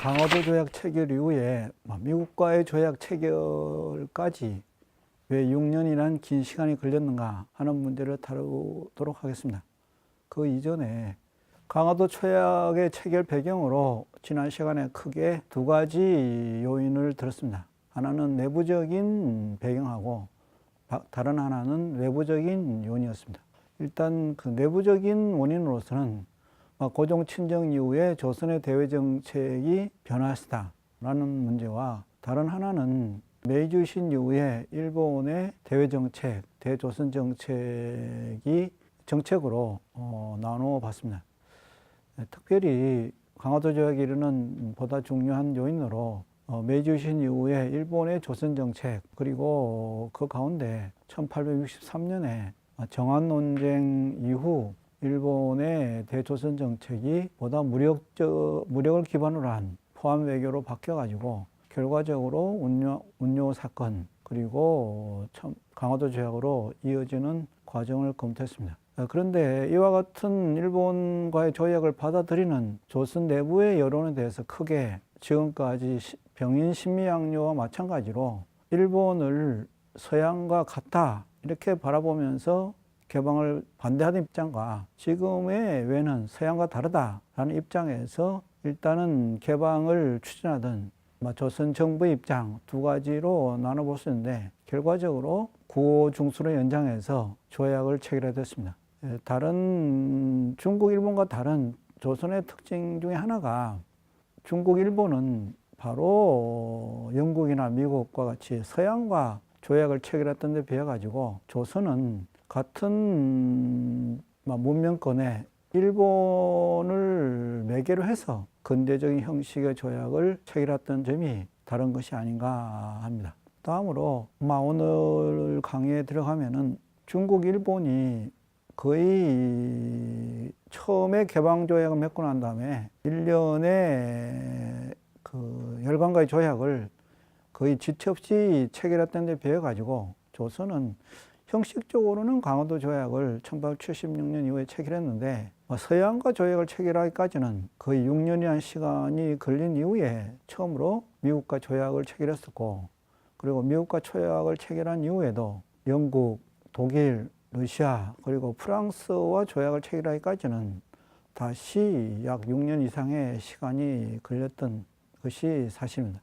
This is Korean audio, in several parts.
강화도 조약 체결 이후에 미국과의 조약 체결까지 왜 6년이란 긴 시간이 걸렸는가 하는 문제를 다루도록 하겠습니다. 그 이전에 강화도 조약의 체결 배경으로 지난 시간에 크게 두 가지 요인을 들었습니다. 하나는 내부적인 배경하고 다른 하나는 외부적인 요인이었습니다. 일단 그 내부적인 원인으로서는 고종 친정 이후에 조선의 대외 정책이 변화했다라는 문제와 다른 하나는 메이지 유신 이후에 일본의 대외 정책, 대조선 정책으로 나누어 봤습니다. 특별히 강화도 조약에 이르는 보다 중요한 요인으로 메이지 유신 이후에 일본의 조선 정책, 그리고 그 가운데 1863년에 정안 논쟁 이후 일본의 대조선 정책이 보다 무력을 기반으로 한 포함 외교로 바뀌어가지고 결과적으로 운요 사건 그리고 강화도 조약으로 이어지는 과정을 검토했습니다. 그런데 이와 같은 일본과의 조약을 받아들이는 조선 내부의 여론에 대해서 크게 지금까지 병인 신미양요와 마찬가지로 일본을 서양과 같다 이렇게 바라보면서 개방을 반대하는 입장과 지금의 외는 서양과 다르다라는 입장에서 일단은 개방을 추진하던 조선 정부의 입장 두 가지로 나눠볼 수 있는데 결과적으로 9.5 중순의 연장에서 조약을 체결했습니다. 다른 중국, 일본과 다른 조선의 특징 중에 하나가 중국, 일본은 바로 영국이나 미국과 같이 서양과 조약을 체결했던 데 비해 가지고 조선은 같은 문명권에 일본을 매개로 해서 근대적인 형식의 조약을 체결했던 점이 다른 것이 아닌가 합니다. 다음으로 오늘 강의에 들어가면은 중국, 일본이 거의 처음에 개방조약을 맺고 난 다음에 1년의 그 열강과의 조약을 거의 지체 없이 체결했던 데 비해 가지고 조선은 형식적으로는 강화도 조약을 1876년 이후에 체결했는데 서양과 조약을 체결하기까지는 거의 6년이라는 시간이 걸린 이후에 처음으로 미국과 조약을 체결했었고, 그리고 미국과 조약을 체결한 이후에도 영국, 독일, 러시아 그리고 프랑스와 조약을 체결하기까지는 다시 약 6년 이상의 시간이 걸렸던 것이 사실입니다.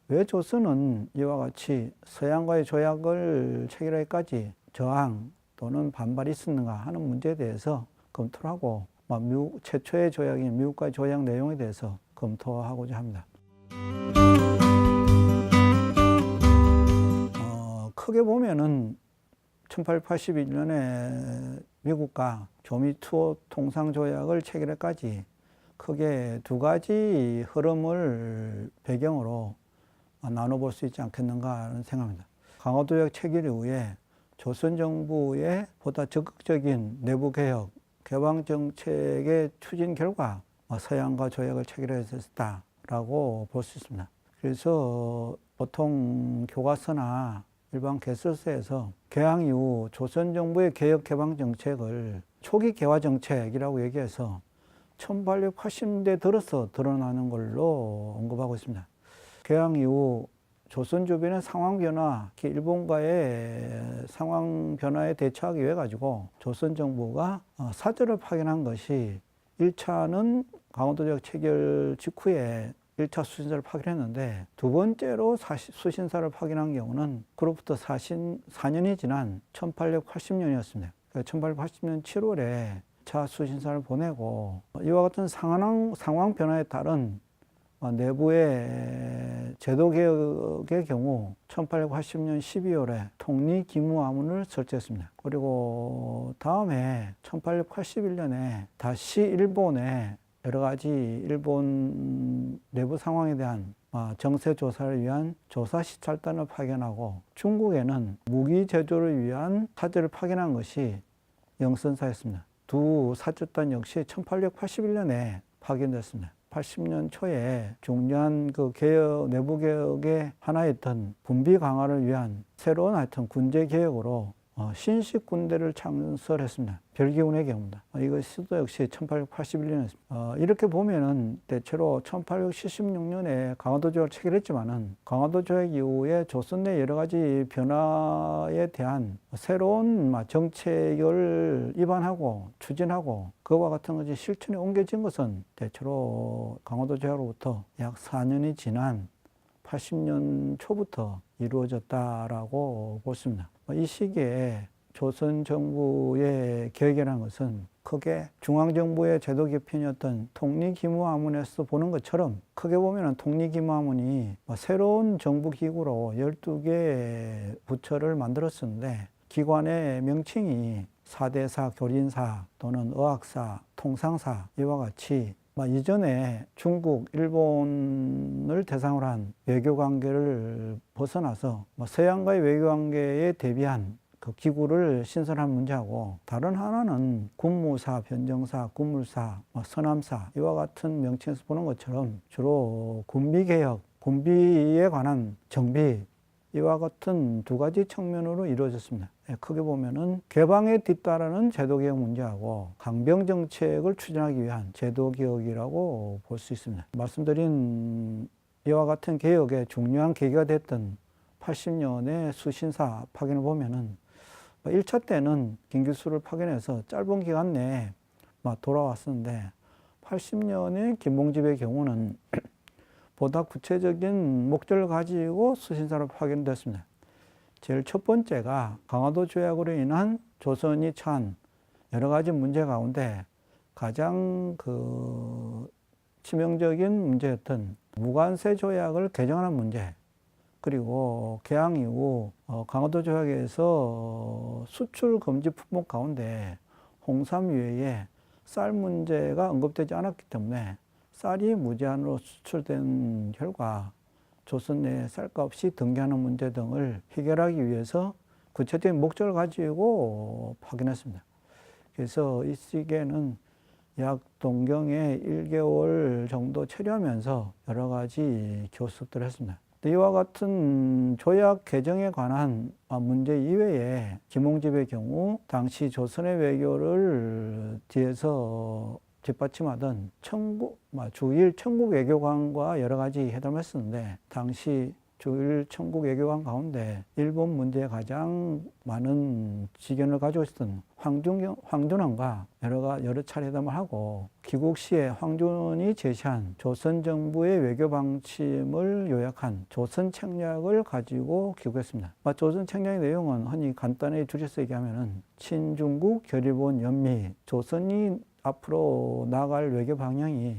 왜 조선은 이와 같이 서양과의 조약을 체결하기까지 저항 또는 반발이 있었는가 하는 문제에 대해서 검토를 하고 미국 최초의 조약인 미국과의 조약 내용에 대해서 검토하고자 합니다. 크게 보면은 1881년에 미국과 조미투어 통상조약을 체결하기까지 크게 두 가지 흐름을 배경으로 나눠볼 수 있지 않겠는가 하는 생각입니다. 강화도 조약 체결 이후에 조선 정부의 보다 적극적인 내부 개혁, 개방 정책의 추진 결과 서양과 조약을 체결했었다라고 볼 수 있습니다. 그래서 보통 교과서나 일반 개설서에서 개항 이후 조선 정부의 개혁 개방 정책을 초기 개화 정책이라고 얘기해서 1880년대 들어서 드러나는 걸로 언급하고 있습니다. 개항 이후 조선 주변의 상황 변화, 특히 일본과의 상황 변화에 대처하기 위해 가지고 조선 정부가 사절을 파견한 것이 1차는 강화도 조약 체결 직후에 1차 수신사를 파견했는데 두 번째로 수신사를 파견한 경우는 그로부터 4년이 지난 1880년이었습니다. 1880년 7월에 차 수신사를 보내고 이와 같은 상황 변화에 따른 내부의 제도개혁의 경우 1880년 12월에 통리기무화문을 설치했습니다. 그리고 다음에 1881년에 다시 일본에 여러 가지 일본 내부 상황에 대한 정세 조사를 위한 조사 시찰단을 파견하고 중국에는 무기 제조를 위한 사절을 파견한 것이 영선사였습니다. 두 사절단 역시 1881년에 파견됐습니다. 80년 초에 중요한 그 개혁, 내부 개혁의 하나였던 군비 강화를 위한 새로운 하여튼 군제 개혁으로 신식 군대를 창설했습니다. 별기군의 경우입니다. 이것도 역시 1881년이었습니다. 이렇게 보면은 대체로 1876년에 강화도 조약을 체결했지만은 강화도 조약 이후에 조선 내 여러 가지 변화에 대한 새로운 정책을 입안하고 추진하고 그와 같은 것이 실천에 옮겨진 것은 대체로 강화도 조약으로부터 약 4년이 지난 80년 초부터 이루어졌다라고 보십니다. 이 시기에 조선 정부의 개혁이라는 것은 크게 중앙정부의 제도 개편이었던 통리기무하문에서 보는 것처럼 크게 보면 통리기무하문이 새로운 정부기구로 12개의 부처를 만들었었는데 기관의 명칭이 사대사, 교린사 또는 의학사, 통상사 이와 같이 이전에 중국, 일본을 대상으로 한 외교관계를 벗어나서 서양과의 외교관계에 대비한 그 기구를 신설한 문제하고 다른 하나는 군무사, 변정사, 군물사, 서남사 이와 같은 명칭에서 보는 것처럼 주로 군비개혁, 군비에 관한 정비 이와 같은 두 가지 측면으로 이루어졌습니다. 크게 보면은 개방에 뒤따르는 제도개혁 문제하고 강병정책을 추진하기 위한 제도개혁이라고 볼 수 있습니다. 말씀드린 이와 같은 개혁의 중요한 계기가 됐던 80년의 수신사 파견을 보면은 1차 때는 김기수를 파견해서 짧은 기간 내에 돌아왔었는데 80년의 김봉집의 경우는 보다 구체적인 목적을 가지고 수신사로 파견됐습니다. 제일 첫 번째가 강화도 조약으로 인한 조선이 처한 여러 가지 문제 가운데 가장 치명적인 문제였던 무관세 조약을 개정하는 문제, 그리고 개항 이후 강화도 조약에서 수출 금지 품목 가운데 홍삼 이외에 쌀 문제가 언급되지 않았기 때문에 쌀이 무제한으로 수출된 결과 조선 내 쌀값이 등계하는 문제 등을 해결하기 위해서 구체적인 목적을 가지고 파견했습니다. 그래서 이 시기에는 약 동경에 1개월 정도 체류하면서 여러 가지 교습들을 했습니다. 이와 같은 조약 개정에 관한 문제 이외에 김홍집의 경우 당시 조선의 외교를 뒤에서 뒷받침하던 주일 천국 외교관과 여러 가지 회담을 했었는데 당시 주일 천국 외교관 가운데 일본 문제에 가장 많은 지견을 가지고 있었던 황준원과 여러 차례 회담을 하고 귀국 시에 황준원이 제시한 조선 정부의 외교 방침을 요약한 조선 책략을 가지고 귀국했습니다. 조선 책략의 내용은 흔히 간단히 줄여서 얘기하면은 친중국, 결일본, 연미, 조선이 앞으로 나아갈 외교 방향이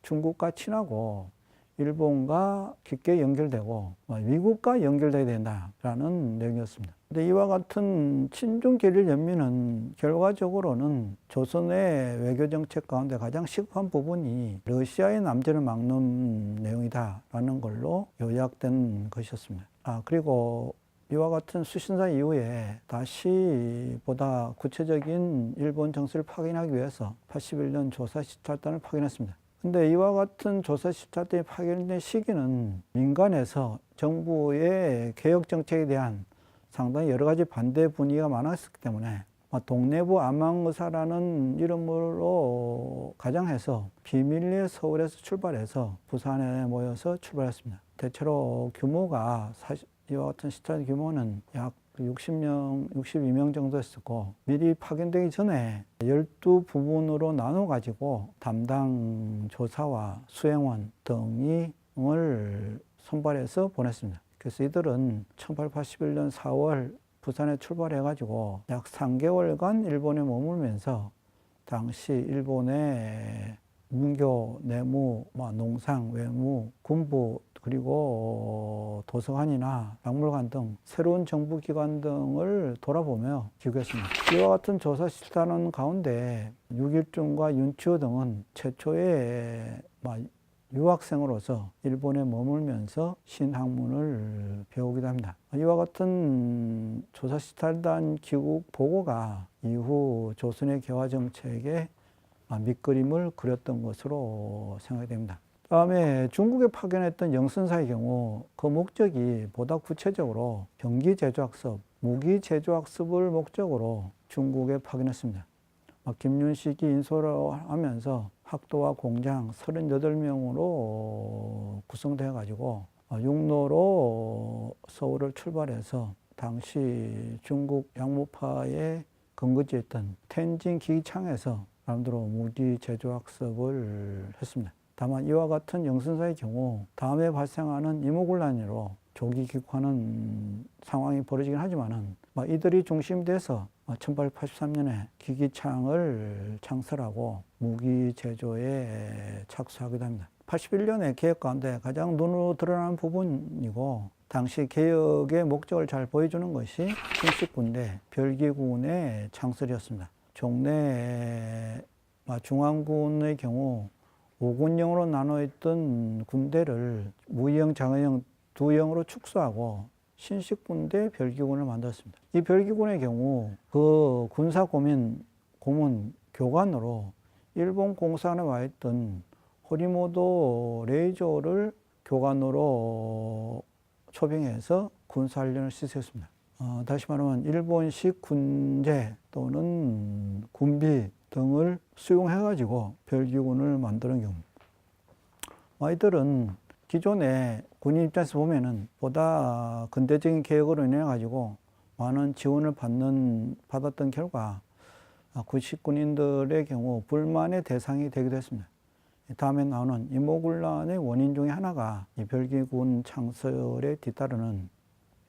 중국과 친하고 일본과 깊게 연결되고 미국과 연결돼야 된다라는 내용이었습니다. 근데 이와 같은 친중 결일 연민은 결과적으로는 조선의 외교 정책 가운데 가장 시급한 부분이 러시아의 남전을 막는 내용이다라는 걸로 요약된 것이었습니다. 그리고 이와 같은 수신사 이후에 다시 보다 구체적인 일본 정세를 파견하기 위해서 81년 조사 시찰단을 파견했습니다. 근데 이와 같은 조사 시찰단이 파견된 시기는 민간에서 정부의 개혁 정책에 대한 상당히 여러 가지 반대 분위기가 많았기 때문에 동래부 암왕의사라는 이름으로 가장해서 비밀리에 서울에서 출발해서 부산에 모여서 출발했습니다. 대체로 규모가 이와 같은 시찰 규모는 약 62명 정도였었고 미리 파견되기 전에 12부분으로 나눠 가지고 담당 조사와 수행원 등을 선발해서 보냈습니다. 그래서 이들은 1881년 4월 부산에 출발해 가지고 약 3개월간 일본에 머물면서 당시 일본의 문교, 내무, 농상, 외무, 군부 그리고 도서관이나 박물관 등 새로운 정부기관 등을 돌아보며 귀국했습니다. 이와 같은 조사 실탄원 가운데 육일중과 윤치호 등은 최초의 유학생으로서 일본에 머물면서 신학문을 배우기도 합니다. 이와 같은 조사 실탄단 귀국 보고가 이후 조선의 개화 정책에 밑그림을 그렸던 것으로 생각이 됩니다. 다음에 중국에 파견했던 영선사의 경우 그 목적이 보다 구체적으로 경기 제조학습, 무기 제조 학습을 목적으로 중국에 파견했습니다. 김윤식이 인솔을 하면서 학도와 공장 38명으로 구성되어 가지고 육로로 서울을 출발해서 당시 중국 양모파의 근거지였던 텐진 기기창에서 나름대로 무기 제조 학습을 했습니다. 다만 이와 같은 영선사의 경우 다음에 발생하는 이모군란으로 조기 귀국하는 상황이 벌어지긴 하지만은 이들이 중심돼서 1883년에 기기창을 창설하고 무기 제조에 착수하기도 합니다. 81년의 개혁 가운데 가장 눈으로 드러나는 부분이고 당시 개혁의 목적을 잘 보여주는 것이 신식군대 별기군의 창설이었습니다. 종래 중앙군의 경우 5군형으로 나눠있던 군대를 무의형, 장의형 두 형으로 축소하고 신식군대 별기군을 만들었습니다. 이 별기군의 경우 그 군사고문 교관으로 일본 공사관에 와 있던 호리모도 레이조를 교관으로 초빙해서 군사훈련을 시작했습니다. 다시 말하면 일본식 군제 또는 군비 등을 수용해가지고 별기군을 만드는 경우입니다. 이들은 기존의 군인 입장에서 보면은 보다 근대적인 개혁으로 인해 가지고 많은 지원을 받았던 결과 구식 군인들의 경우 불만의 대상이 되기도 했습니다. 다음에 나오는 이모군란의 원인 중에 하나가 이 별기군 창설에 뒤따르는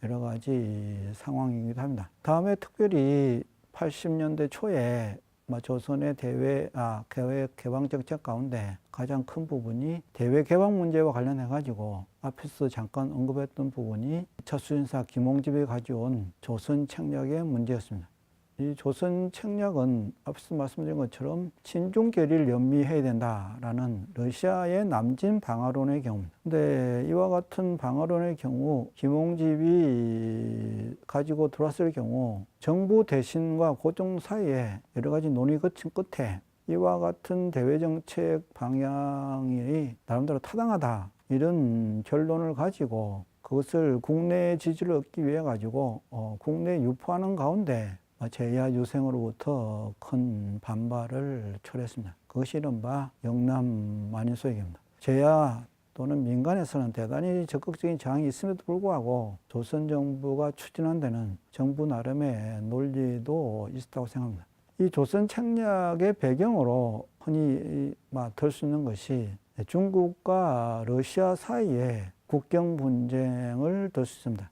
여러 가지 상황이기도 합니다. 다음에 특별히 80년대 초에 조선의 개방 정책 가운데 가장 큰 부분이 대외 개방 문제와 관련해 가지고 앞에서 잠깐 언급했던 부분이 첫 수신사 김홍집이 가져온 조선 책략의 문제였습니다. 이 조선 책략은 앞서 말씀드린 것처럼 친중 결의를 연미해야 된다라는 러시아의 남진 방화론의 경우입니다. 근데 이와 같은 방화론의 경우 김홍집이 가지고 들어왔을 경우 정부 대신과 고종 사이에 여러 가지 논의 거친 끝에 이와 같은 대외정책 방향이 나름대로 타당하다 이런 결론을 가지고 그것을 국내 지지를 얻기 위해 가지고 국내에 유포하는 가운데 제야 유생으로부터 큰 반발을 초래했습니다. 그것이 이른바 영남 만인소행입니다. 제야 또는 민간에서는 대단히 적극적인 저항이 있음에도 불구하고 조선 정부가 추진한 데는 정부 나름의 논리도 있었다고 생각합니다. 이 조선 책략의 배경으로 흔히 들 수 있는 것이 중국과 러시아 사이의 국경 분쟁을 들 수 있습니다.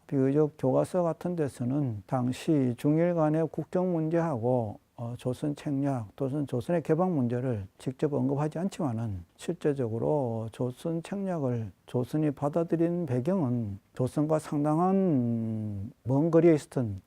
비교적 교과서 같은 데서는 당시 중일 간의 국경 문제하고 조선 책략 또는 조선의 개방 문제를 직접 언급하지 않지만은 실제적으로 조선 책략을 조선이 받아들인 배경은 조선과 상당한 먼 거리에 있었던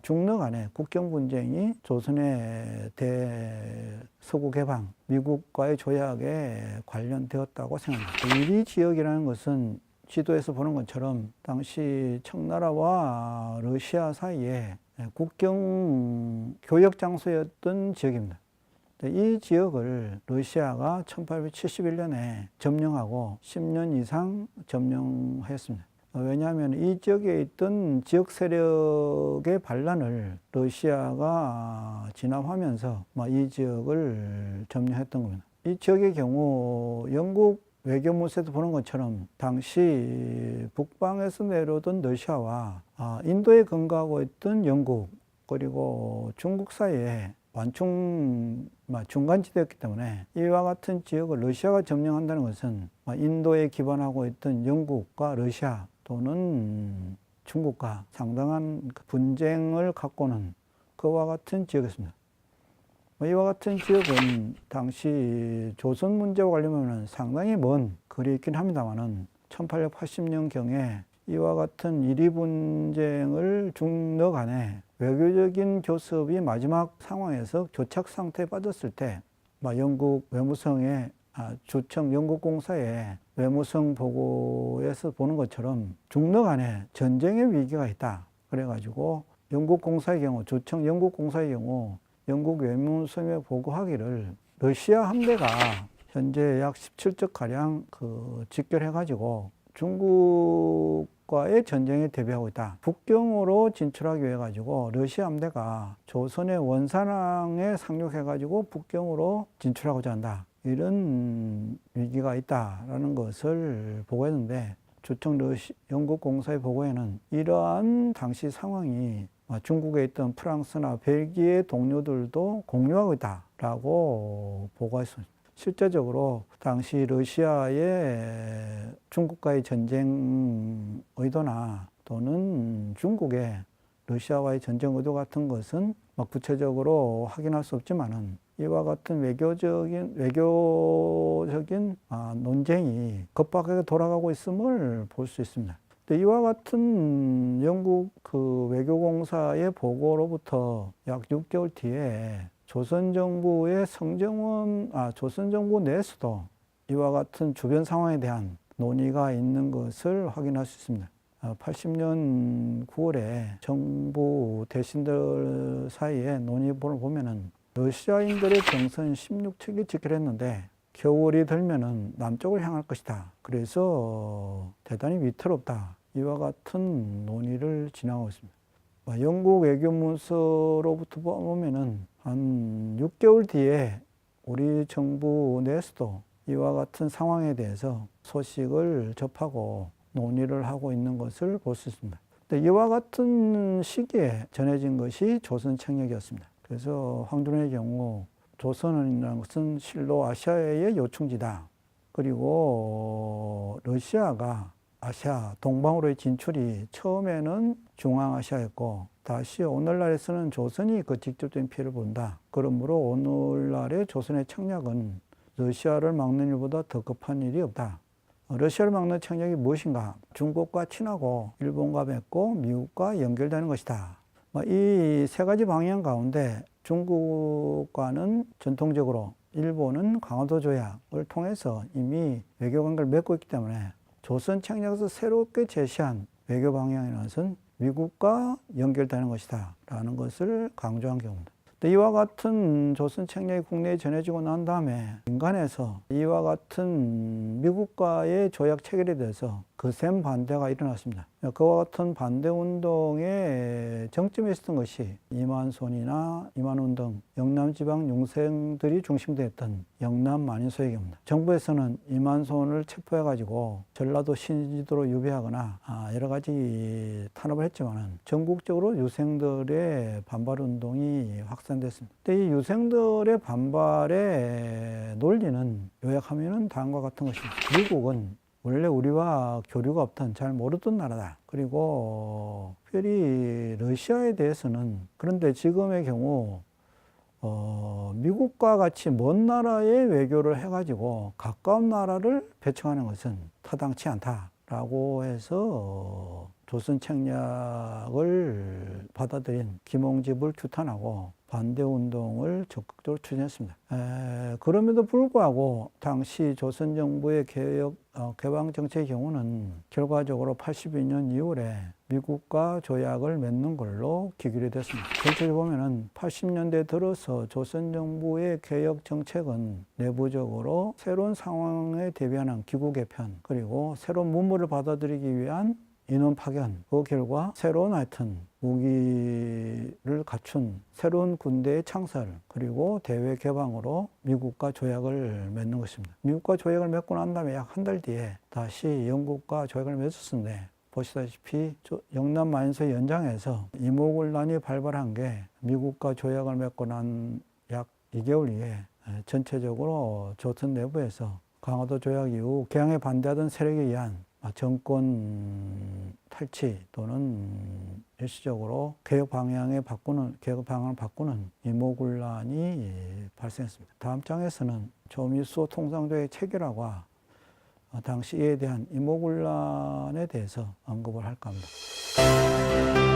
중러 간의 국경 분쟁이 조선의 대서구 개방, 미국과의 조약에 관련되었다고 생각합니다. 이리 지역이라는 것은 지도에서 보는 것처럼 당시 청나라와 러시아 사이에 국경 교역 장소였던 지역입니다. 이 지역을 러시아가 1871년에 점령하고 10년 이상 점령하였습니다. 왜냐하면 이 지역에 있던 지역 세력의 반란을 러시아가 진압하면서 이 지역을 점령했던 겁니다. 이 지역의 경우 영국 외교문서에서 보는 것처럼 당시 북방에서 내려오던 러시아와 인도에 근거하고 있던 영국 그리고 중국 사이에 중간지대였기 때문에 이와 같은 지역을 러시아가 점령한다는 것은 인도에 기반하고 있던 영국과 러시아 또는 중국과 상당한 분쟁을 갖고는 그와 같은 지역이었습니다. 이와 같은 지역은 당시 조선 문제와 관련하면 상당히 먼 거리에 있긴 합니다만은 1880년경에 이와 같은 이리 분쟁을 중러 간에 외교적인 교섭이 마지막 상황에서 교착 상태에 빠졌을 때 영국 외무성의 주청 영국공사의 외무성 보고에서 보는 것처럼 중러 간에 전쟁의 위기가 있다. 그래가지고 영국공사의 경우 주청 영국공사의 경우 영국 외무성에 보고하기를 러시아 함대가 현재 약 17척가량 직결해가지고 중국과의 전쟁에 대비하고 있다. 북경으로 진출하기 위해 가지고 러시아 함대가 조선의 원산항에 상륙해 가지고 북경으로 진출하고자 한다. 이런 위기가 있다라는 것을 보고했는데, 주청 영국 공사의 보고에는 이러한 당시 상황이 중국에 있던 프랑스나 벨기에 동료들도 공유하고 있다라고 보고했습니다. 실제적으로 당시 러시아의 중국과의 전쟁 의도나 또는 중국의 러시아와의 전쟁 의도 같은 것은 구체적으로 확인할 수 없지만은, 이와 같은 외교적인 논쟁이 급박하게 돌아가고 있음을 볼 수 있습니다. 이와 같은 영국 외교공사의 보고로부터 약 6개월 뒤에 조선 정부 내에서도 이와 같은 주변 상황에 대한 논의가 있는 것을 확인할 수 있습니다. 80년 9월에 정부 대신들 사이에 논의본을 보면은, 러시아인들의 경선 16척이 직결했는데 겨울이 들면은 남쪽을 향할 것이다. 그래서 대단히 위태롭다. 이와 같은 논의를 진행하고 있습니다. 영국 외교문서로부터 보면은 한 6개월 뒤에 우리 정부 내에서도 이와 같은 상황에 대해서 소식을 접하고 논의를 하고 있는 것을 볼 수 있습니다. 이와 같은 시기에 전해진 것이 조선청약이었습니다. 그래서 황준의 경우 조선이라는 것은 실로 아시아의 요충지다. 그리고 러시아가 아시아 동방으로의 진출이 처음에는 중앙아시아였고, 다시 오늘날에서는 조선이 그 직접적인 피해를 본다. 그러므로 오늘날의 조선의 청약은 러시아를 막는 일보다 더 급한 일이 없다. 러시아를 막는 청약이 무엇인가? 중국과 친하고 일본과 맺고 미국과 연결되는 것이다. 이 세 가지 방향 가운데 중국과는 전통적으로 일본은 강화도 조약을 통해서 이미 외교관계를 맺고 있기 때문에 조선 청약에서 새롭게 제시한 외교 방향이라는 것은 미국과 연결되는 것이다 라는 것을 강조한 경우입니다. 이와 같은 조선 청약이 국내에 전해지고 난 다음에 민간에서 이와 같은 미국과의 조약 체결에 대해서 거센 반대가 일어났습니다. 그와 같은 반대 운동의 정점에 있었던 것이 이만손 등 영남지방 융생들이 중심되었던 영남 만인소외교입니다. 정부에서는 이만손을 체포해가지고 전라도 신지도로 유배하거나 여러 가지 탄압을 했지만은 전국적으로 유생들의 반발 운동이 확산됐습니다. 이 유생들의 반발의 논리는 요약하면은 다음과 같은 것입니다. 미국은 원래 우리와 교류가 없던 잘 모르던 나라다. 그리고 특별히 러시아에 대해서는, 그런데 지금의 경우 미국과 같이 먼 나라에 외교를 해가지고 가까운 나라를 배척하는 것은 타당치 않다라고 해서 조선 책략을 받아들인 김홍집을 규탄하고 반대 운동을 적극적으로 추진했습니다. 그럼에도 불구하고 당시 조선 정부의 개방 정책의 경우는 결과적으로 82년 2월에 미국과 조약을 맺는 걸로 기결이 됐습니다. 전체적으로 보면은 80년대 들어서 조선 정부의 개혁 정책은 내부적으로 새로운 상황에 대비하는 기구 개편, 그리고 새로운 문물을 받아들이기 위한 인원 파견, 그 결과 새로운 무기를 갖춘 새로운 군대의 창설, 그리고 대외 개방으로 미국과 조약을 맺는 것입니다. 미국과 조약을 맺고 난 다음에 약 한 달 뒤에 다시 영국과 조약을 맺었는데, 보시다시피 영남 만인소의 연장에서 이모군란이 발발한 게 미국과 조약을 맺고 난 약 2개월 후에 전체적으로 조선 내부에서 강화도 조약 이후 개항에 반대하던 세력에 의한 정권 탈취 또는 일시적으로 개혁 방향을 바꾸는 이모군란이 발생했습니다. 다음 장에서는 조미수 통상조약 체결화와 당시 이에 대한 이모군란에 대해서 언급을 할까 합니다.